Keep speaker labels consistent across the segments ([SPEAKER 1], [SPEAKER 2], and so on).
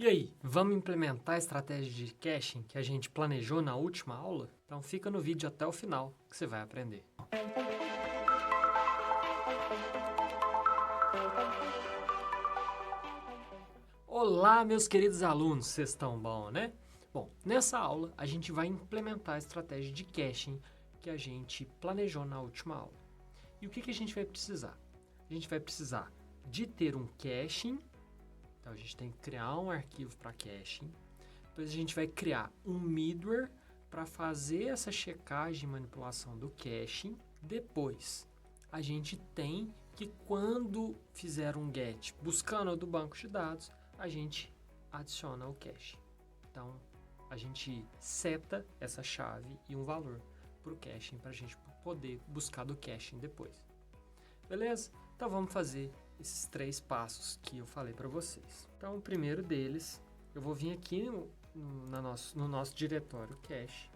[SPEAKER 1] E aí, vamos implementar a estratégia de caching que a gente planejou na última aula? Então fica no vídeo até o final que você vai aprender. Olá, meus queridos alunos, vocês estão bom, né? Bom, nessa aula a gente vai implementar a estratégia de caching que a gente planejou na última aula. E o que a gente vai precisar? A gente vai precisar de ter um caching. Então a gente tem que criar um arquivo para caching. Depois a gente vai criar um middleware para fazer essa checagem e manipulação do caching. Depois a gente tem que, quando fizer um get buscando do banco de dados, a gente adiciona o cache. Então a gente seta essa chave e um valor para o caching para a gente poder buscar do caching depois. Beleza? Então vamos fazer esses 3 passos que eu falei para vocês. Então o primeiro deles, eu vou vir aqui no nosso diretório cache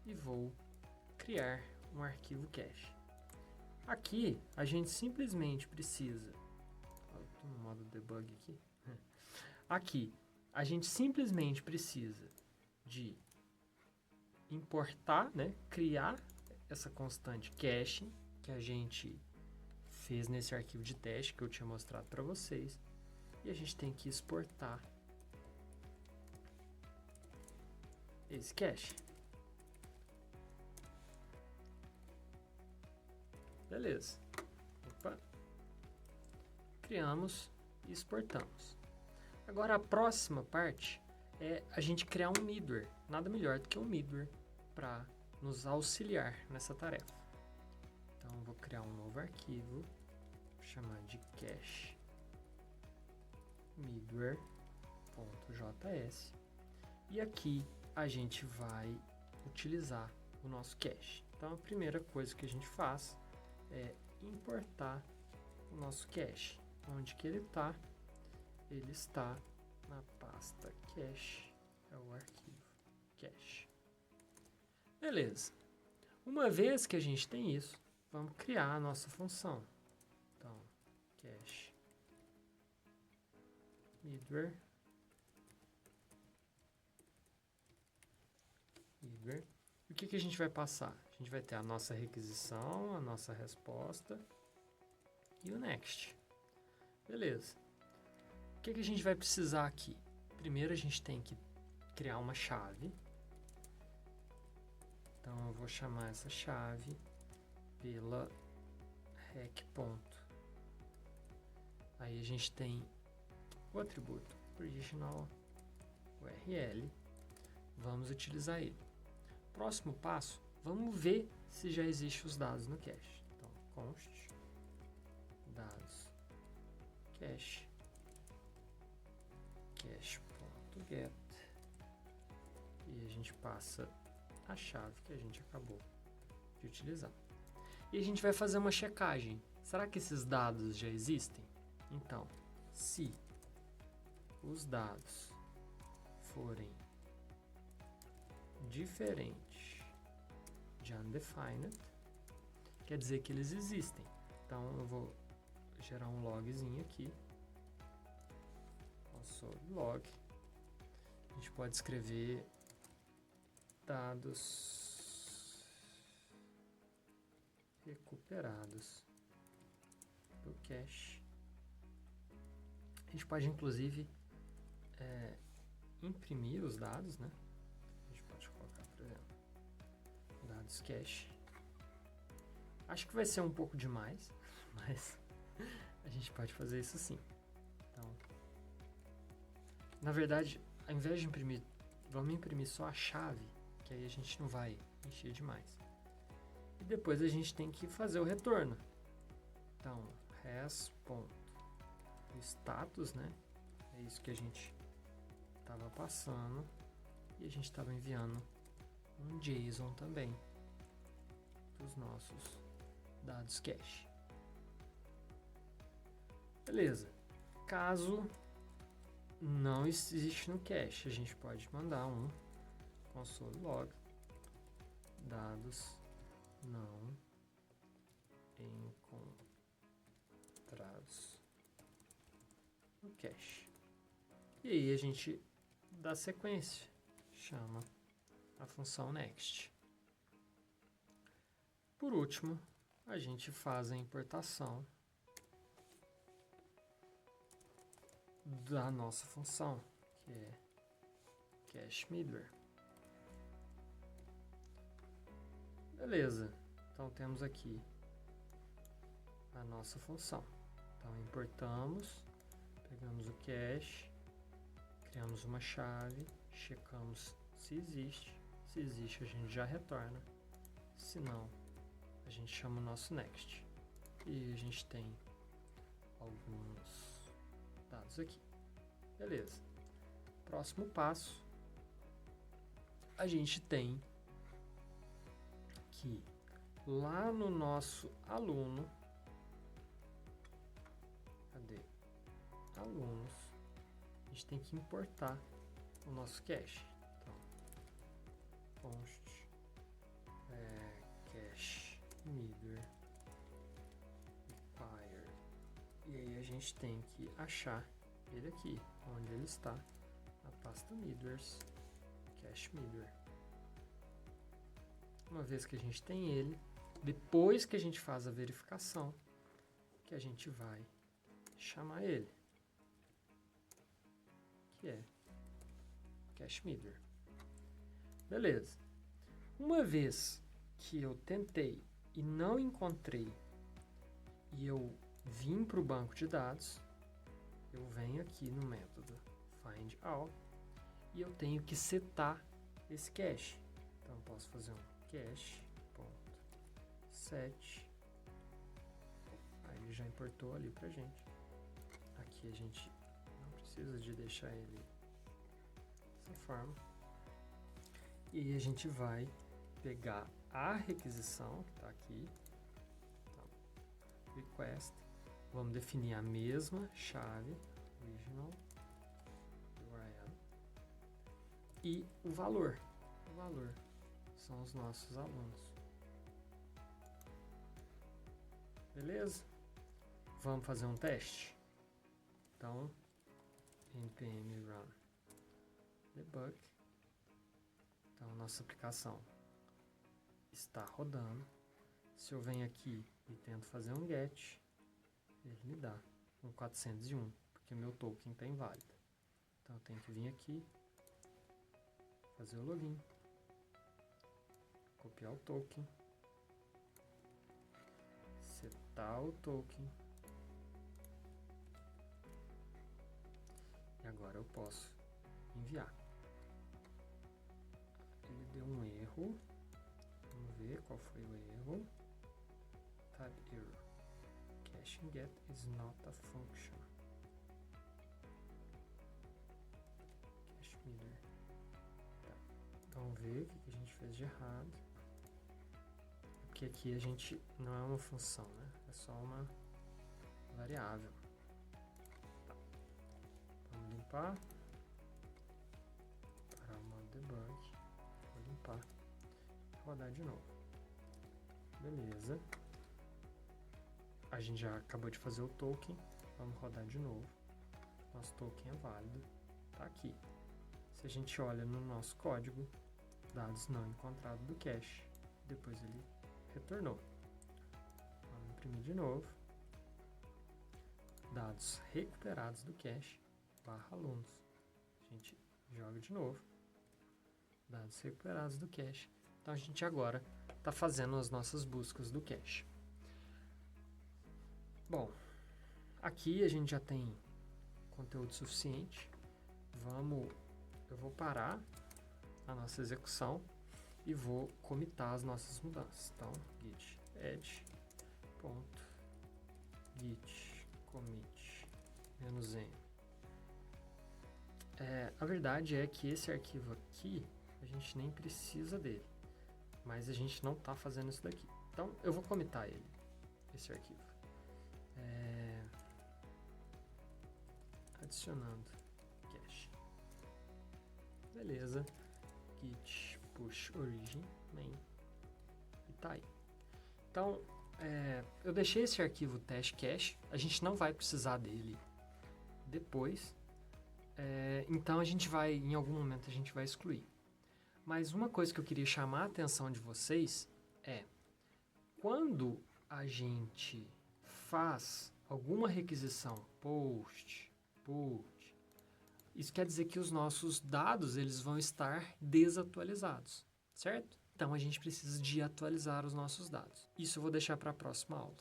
[SPEAKER 1] e vou criar um arquivo cache. Aqui a gente simplesmente precisa, estou no modo debug aqui. Aqui a gente simplesmente precisa de importar, né, criar essa constante cache que a gente fez nesse arquivo de teste que eu tinha mostrado para vocês, e a gente tem que exportar esse cache. Beleza. Opa. Criamos e exportamos. Agora a próxima parte é a gente criar um middleware. Nada melhor do que um middleware para nos auxiliar nessa tarefa. Então eu vou criar um novo arquivo, vou chamar de cache middleware.js, e aqui a gente vai utilizar o nosso cache. Então a primeira coisa que a gente faz é importar o nosso cache. Onde que ele está? Ele está na pasta cache, é o arquivo cache. Beleza. Uma vez que a gente tem isso, vamos criar a nossa função. Então, cache middleware. E o que a gente vai passar? A gente vai ter a nossa requisição, a nossa resposta e o next. Beleza. O que a gente vai precisar aqui? Primeiro a gente tem que criar uma chave. Então eu vou chamar essa chave pela rec ponto. Aí a gente tem o atributo original URL. Vamos utilizar ele. Próximo passo, vamos ver se já existem os dados no cache. Então const dados cache cache.get, e a gente passa a chave que a gente acabou de utilizar. E a gente vai fazer uma checagem. Será que esses dados já existem? Então, se os dados forem diferentes de undefined, quer dizer que eles existem. Então eu vou gerar um logzinho aqui, log. A gente pode escrever dados recuperados do cache. A gente pode inclusive imprimir os dados, né? A gente pode colocar, por exemplo, dados cache. Acho que vai ser um pouco demais, mas a gente pode fazer isso sim. Então, na verdade, ao invés de imprimir, vamos imprimir só a chave, que aí a gente não vai encher demais. E depois a gente tem que fazer o retorno. Então, res.status, né? É isso que a gente estava passando, e a gente estava enviando um JSON também dos nossos dados cache. Beleza. Caso não existe no cache, a gente pode mandar um console log dados não encontrados no cache. E aí a gente dá sequência, chama a função next. Por último, a gente faz a importação da nossa função, que é cache middleware. Beleza, então temos aqui a nossa função. Então importamos, pegamos o cache, criamos uma chave, checamos se existe. Se existe, a gente já retorna. Se não, a gente chama o nosso next. E a gente tem alguns dados aqui. Beleza. Próximo passo, a gente tem que lá no nosso aluno, cadê? Alunos, a gente tem que importar o nosso cache. Então, const cache middleware require. E aí a gente tem que achar ele aqui, onde ele está, na pasta middlewares, cache middleware. Uma vez que a gente tem ele, depois que a gente faz a verificação, que a gente vai chamar ele, que é cache middleware. Beleza. Uma vez que eu tentei e não encontrei e eu vim para o banco de dados, eu venho aqui no método findAll e eu tenho que setar esse cache. Então eu posso fazer um cache.set. Aí ele já importou ali pra gente. Aqui a gente não precisa de deixar ele dessa forma. E aí a gente vai pegar a requisição, tá aqui, então, request, vamos definir a mesma chave, original URL, e o valor são os nossos alunos. Beleza? Vamos fazer um teste? Então, npm run debug. Então, nossa aplicação está rodando. Se eu venho aqui e tento fazer um get, ele me dá um 401, porque meu token está inválido. Então, eu tenho que vir aqui, fazer o login, copiar o token, setar o token, e agora eu posso enviar. Ele deu um erro, vamos ver qual foi o erro. Type error, caching get is not a function. Cache middleware. Tá. Vamos ver o que a gente fez de errado. Porque aqui a gente não é uma função, né? É só uma variável. Tá. Vamos limpar. Para o modo debug. Vou limpar. Rodar de novo. Beleza. A gente já acabou de fazer o token. Vamos rodar de novo. Nosso token é válido. Tá aqui. Se a gente olha no nosso código, dados não encontrados do cache. Depois ele retornou. Vamos imprimir de novo. Dados recuperados do cache / alunos. A gente joga de novo. Dados recuperados do cache. Então a gente agora está fazendo as nossas buscas do cache. Bom, aqui a gente já tem conteúdo suficiente. Eu vou parar a nossa execução e vou commitar as nossas mudanças. Então, git add ponto git commit -n. A verdade é que esse arquivo aqui a gente nem precisa dele, mas a gente não está fazendo isso daqui. Então eu vou commitar ele, esse arquivo, adicionando cache. Beleza, git push origin main e tá aí. Então eu deixei esse arquivo test cache, a gente não vai precisar dele depois. Então, em algum momento, a gente vai excluir. Mas uma coisa que eu queria chamar a atenção de vocês é, quando a gente faz alguma requisição post, isso quer dizer que os nossos dados eles vão estar desatualizados, certo? Então, a gente precisa de atualizar os nossos dados. Isso eu vou deixar para a próxima aula.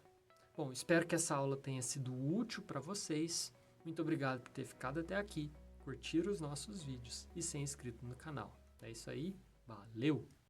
[SPEAKER 1] Bom, espero que essa aula tenha sido útil para vocês. Muito obrigado por ter ficado até aqui, curtir os nossos vídeos e ser inscrito no canal. É isso aí, valeu!